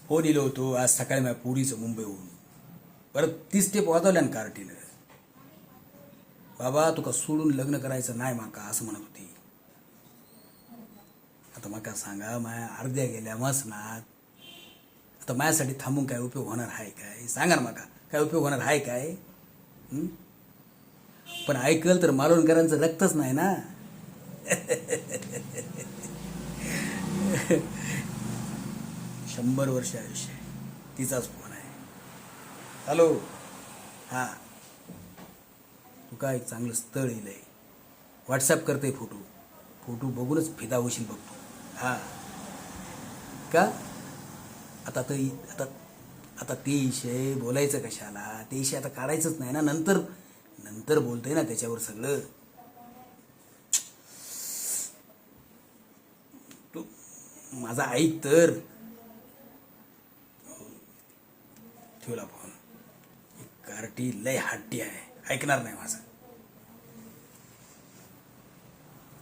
हो दिलं होतो आज सकाळी माझ्या पुरीचं मुंबईहून परत 30 स्टेप वाजवल्या ना कार्टीनं. बाबा तुका सोडून लग्न करायचं नाही माका असं म्हणत होती. आता माका सांगा माया अर्ध्या गेल्या मसनात. आता माझ्यासाठी थांबून काय उपयोग होणार आहे काय सांगा ना माका काय उपयोग होणार आहे काय. पण ऐकल तर मालवणकरांचं रक्तच नाही ना. 100 वर्ष आयुष्य आहे. तिचाच फोन आहे. हॅलो. हां तुका एक चांगलं स्थळ येईल आहे. व्हॉट्सॲप करते फोटो बघूनच फिदा होशील बघतो. हां का आता तर आता ते विषय बोलायचं कशाला. ते विषय आता काढायचंच नाही ना. नंतर बोलतंय ना त्याच्यावर सगळं. तू माझा ऐक तर. ठेवला फोन. कार्टी लय हट्टी आहे ऐकणार नाही माझं.